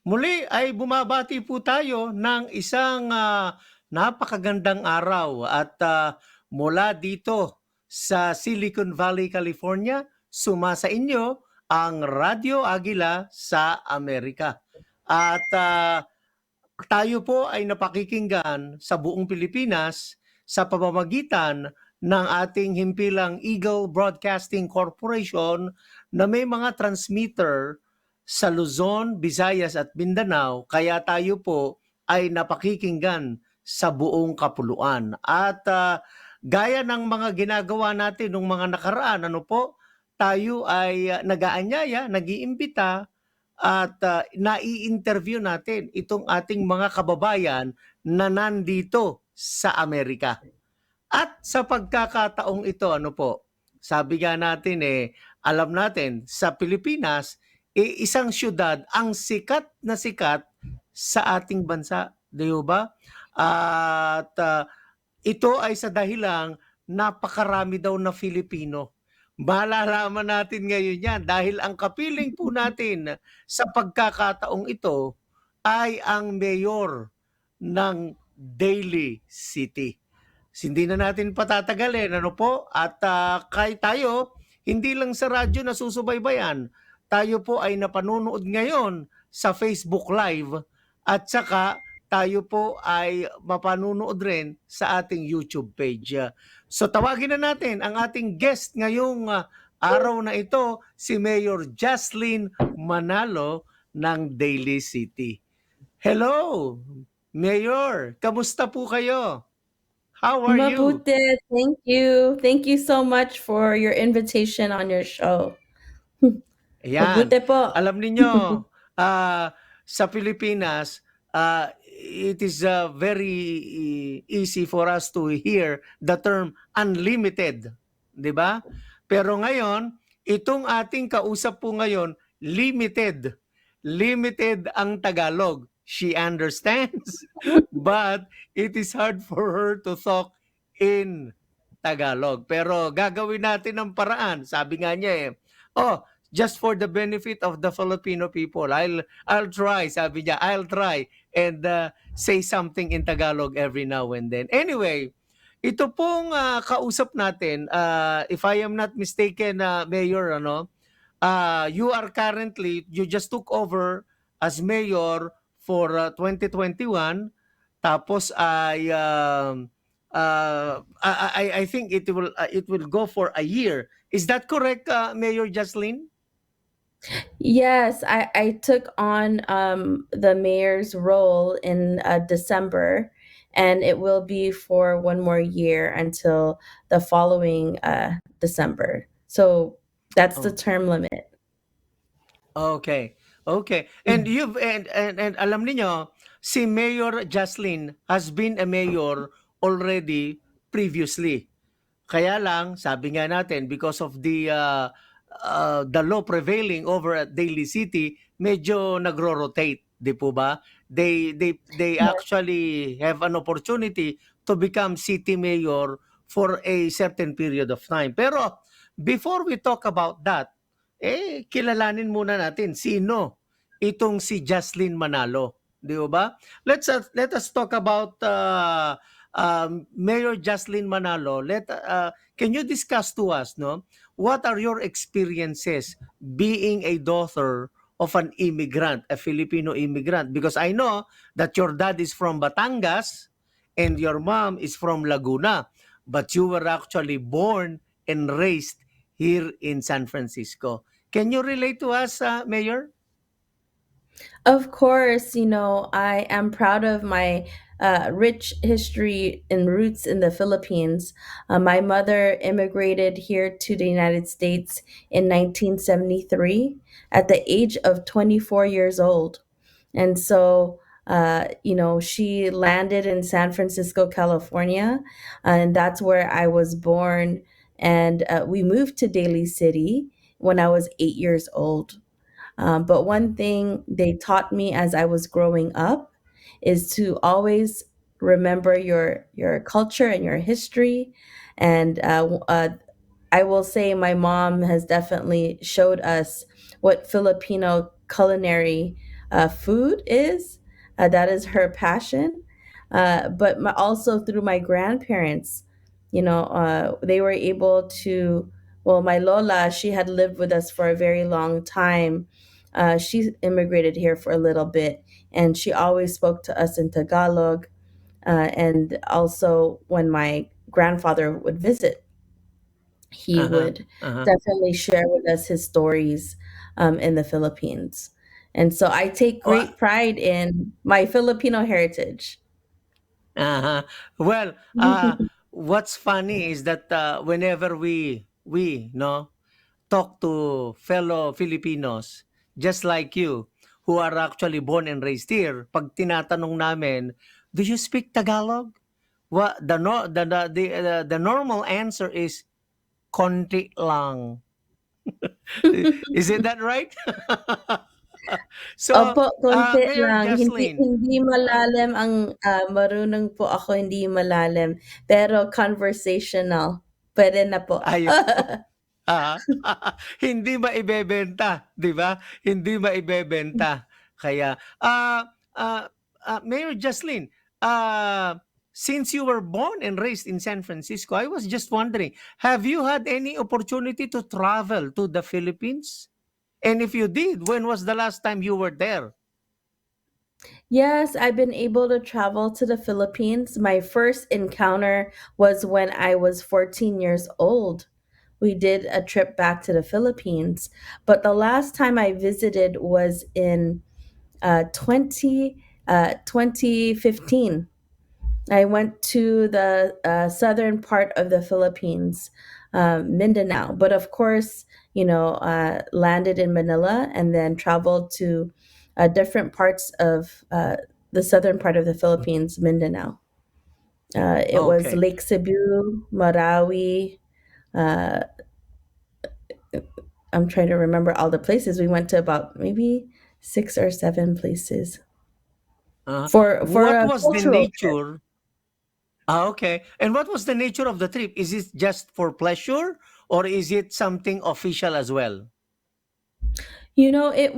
Muli ay bumabati po tayo ng isang napakagandang araw at mula dito sa Silicon Valley, California, sumasa inyo ang Radyo Agila sa Amerika. At tayo po ay napakikinggan sa buong Pilipinas sa pamamagitan ng ating himpilang Eagle Broadcasting Corporation na may mga transmitter sa Luzon, Visayas at Mindanao, kaya tayo po ay napakikinggan sa buong kapuluan. At gaya ng mga ginagawa natin nung mga nakaraan, ano po, tayo ay nag-aanyaya, nag-iimbita at nai-interview natin itong ating mga kababayan na nandito sa Amerika. At sa pagkakataong ito, ano po, sabi nga natin alam natin sa Pilipinas, isang syudad ang sikat na sikat sa ating bansa, di ba? At ito ay sa dahilang napakarami daw na Filipino. Malalaman natin ngayon yan dahil ang kapiling po natin sa pagkakataong ito ay ang mayor ng Daly City. Hindi na natin patatagalin, ano po? At kahit tayo, hindi lang sa radyo na susubaybayan, tayo po ay napanonood ngayon sa Facebook Live at saka tayo po ay mapanonood rin sa ating YouTube page. So tawagin na natin ang ating guest ngayong araw na ito, si Mayor Juslyn Manalo ng Daly City. Hello, Mayor! Kamusta po kayo? How are you? Mabuti, thank you. Thank you so much for your invitation on your show. Ayan. Mabuti po. Alam niyo sa Pilipinas, it is very easy for us to hear the term unlimited, 'di ba? Pero ngayon, itong ating kausap po ngayon, limited. Limited ang Tagalog. She understands, but it is hard for her to talk in Tagalog. Pero gagawin natin ng paraan. Sabi nga niya just for the benefit of the Filipino people, I'll try, sabi niya, I'll try and say something in Tagalog every now and then. Anyway, ito pong kausap natin, if I am not mistaken, Mayor, you just took over as mayor for 2021, tapos I think it will go for a year. Is that correct, Mayor Juslyn? Yes, I took on the mayor's role in December, and it will be for one more year until the following December. So that's the Oh, term limit. okay. Okay. And and alam niyo, si Mayor Juslyn has been a mayor already previously. Kaya lang, sabi nga natin, because of the law prevailing over at Daly City, medyo nagro-rotate, di po ba? They actually have an opportunity to become city mayor for a certain period of time. Pero before we talk about that, kilalanin muna natin sino itong si Juslyn Manalo, di ba? Let us talk about Mayor Juslyn Manalo. Can you discuss to us, no? What are your experiences being a daughter of an immigrant, a Filipino immigrant? Because I know that your dad is from Batangas and your mom is from Laguna, but you were actually born and raised here in San Francisco. Can you relate to us, Mayor? Of course, I am proud of my rich history and roots in the Philippines. My mother immigrated here to the United States in 1973 at the age of 24 years old. And so, she landed in San Francisco, California, and that's where I was born. And we moved to Daly City when I was 8 years old. But one thing they taught me as I was growing up is to always remember your culture and your history. And I will say my mom has definitely showed us what Filipino culinary food is. That is her passion. But also through my grandparents, they were able to. Well, my Lola, she had lived with us for a very long time. She immigrated here for a little bit, and she always spoke to us in Tagalog. And also, when my grandfather would visit, he Uh-huh. would Uh-huh. definitely share with us his stories in the Philippines. And so I take Well, great pride in my Filipino heritage. uh-huh. Well, what's funny is that whenever we no talk to fellow Filipinos just like you who are actually born and raised here, pag tinatanong namin, do you speak Tagalog? What the no the normal answer is konti lang. Is it that right? So, Opo, konti Mayor lang. Hindi Jocelyn, hindi malalim ang, marunong po ako, hindi malalim, pero conversational, puwede na po. ayun. Ah, hindi maibebenta, 'di ba? Hindi maibebenta. Kaya, Mayor Jocelyn, since you were born and raised in San Francisco, I was just wondering, have you had any opportunity to travel to the Philippines? And if you did, when was the last time you were there? Yes, I've been able to travel to the Philippines. My first encounter was when I was 14 years old. We did a trip back to the Philippines, but the last time I visited was in 2015. I went to the southern part of the Philippines, Mindanao, but of course, landed in Manila and then traveled to different parts of the southern part of the Philippines, Mindanao. It was Okay. Lake Cebu, Marawi. Uh, I'm trying to remember all the places. We went to about maybe 6 or 7 places for What a was the cultural trip. nature? Okay. And what was the nature of the trip? Is it just for pleasure or is it something official as well? It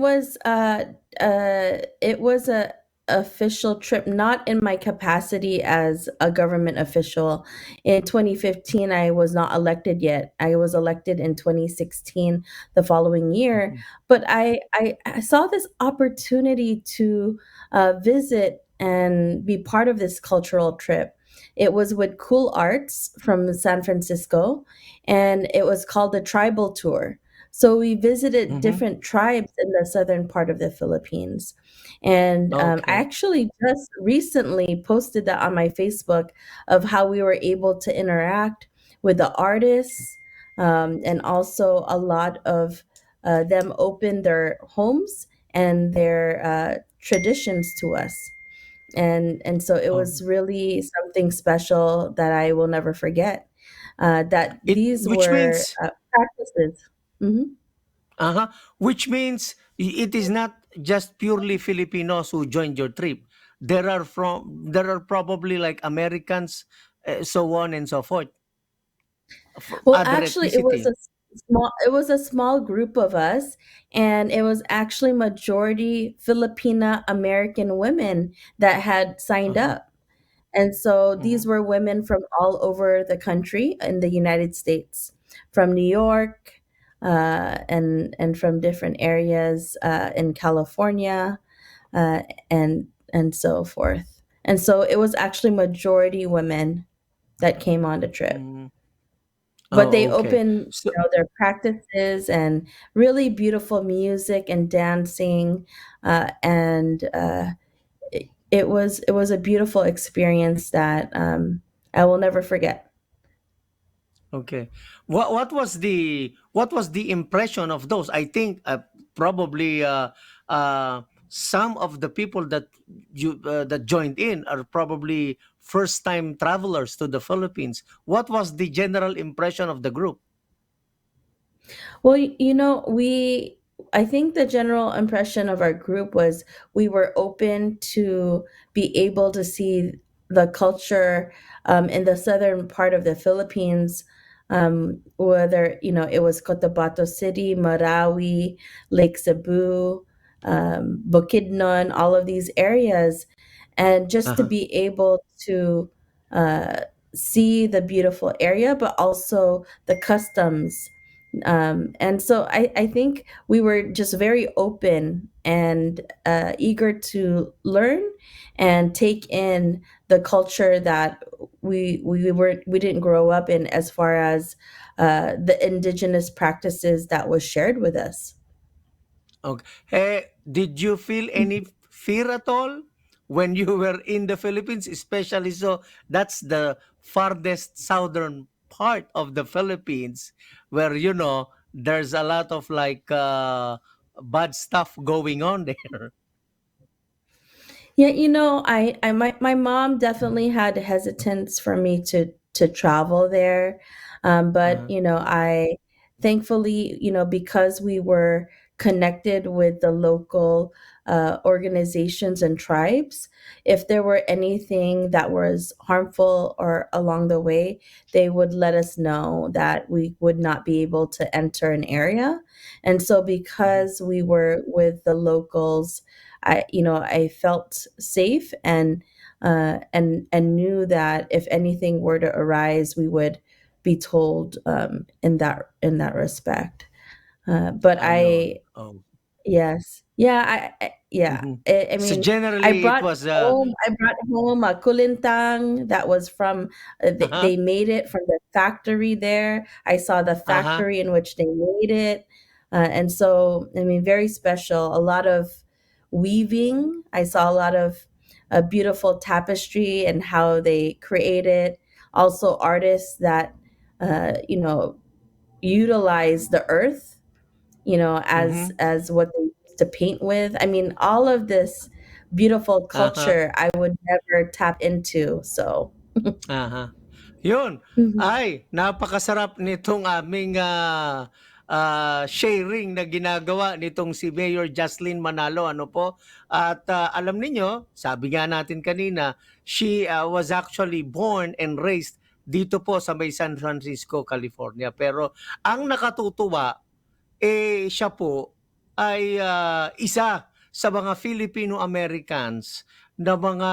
was a official trip, not in my capacity as a government official. In 2015, I was not elected yet. I was elected in 2016, the following year. Mhm. But I saw this opportunity to visit and be part of this cultural trip. It was with Cool Arts from San Francisco, and it was called the Tribal Tour. So we visited Mhm. different tribes in the southern part of the Philippines. And I Okay. actually just recently posted that on my Facebook of how we were able to interact with the artists, and also a lot of them opened their homes and their traditions to us. And so it was Um, really something special that I will never forget. That it these which were means practices. Mhm. uh-huh, which means it is not just purely Filipinos who joined your trip. There are probably like Americans, so on and so forth, from Well, other actually, ethnicity. it was a small group of us, and it was actually majority Filipino American women that had signed Uh-huh. up. And so these Mhm. were women from all over the country in the United States, from New York, and from different areas in California, uh, and so forth. And so it was actually majority women that came on the trip. Mm. But they Oh, okay. open, So their practices and really beautiful music and dancing, and it was a beautiful experience that I will never forget. okay. What was the impression of those? I think probably some of the people that joined in are probably first time travelers to the Philippines. What was the general impression of the group? Well, I think the general impression of our group was we were open to be able to see the culture in the southern part of the Philippines, whether, it was Cotabato City, Marawi, Lake Cebu. Bukidnon, all of these areas, and just to Uh-huh. be able to uh, see the beautiful area, but also the customs. And so I think we were just very open and eager to learn and take in the culture that we didn't grow up in, as far as the indigenous practices that was shared with us. Okay. Did you feel any fear at all when you were in the Philippines, especially so that's the farthest southern part of the Philippines where there's a lot of like bad stuff going on there. Yeah, my mom definitely had hesitance for me to travel there, but Uh-huh. I thankfully, because we were connected with the local organizations and tribes, if there were anything that was harmful or along the way, they would let us know that we would not be able to enter an area. And so, Mhm. because we were with the locals, I felt safe, and knew that if anything were to arise, we would be told, in that respect. But Ayun. Oh. yes, yeah, yeah. Mhm. I So mean, I generally it brought was home a kulintang that was from. uh-huh. They made it from the factory there. I saw the Uh-huh. factory in which they made it, and so, I mean, very special. A lot of weaving. I saw a lot of beautiful tapestry and how they create it. Also, artists that utilize the earth, as Mhm. what they used to paint with. I mean, all of this beautiful Uh-huh. culture I would never tap into. So, Uh-huh. Yun. mhm. Ay, napakasarap nitong aming sharing na ginagawa nitong si Mayor Juslyn Manalo. Ano po? At alam ninyo, sabi nga natin kanina, she was actually born and raised dito po sa may San Francisco, California. Pero ang nakatutuwa, siya po ay isa sa mga Filipino Americans na mga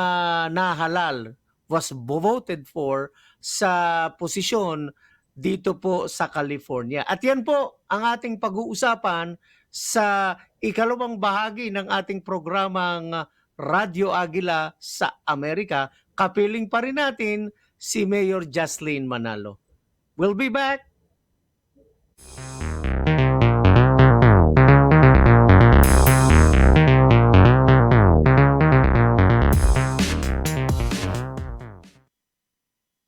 nahalal, was voted for sa posisyon dito po sa California. At yan po ang ating pag-uusapan sa ikalawang bahagi ng ating programang Radyo Agila sa Amerika. Kapiling pa rin natin si Mayor Juslyn Manalo. We'll be back.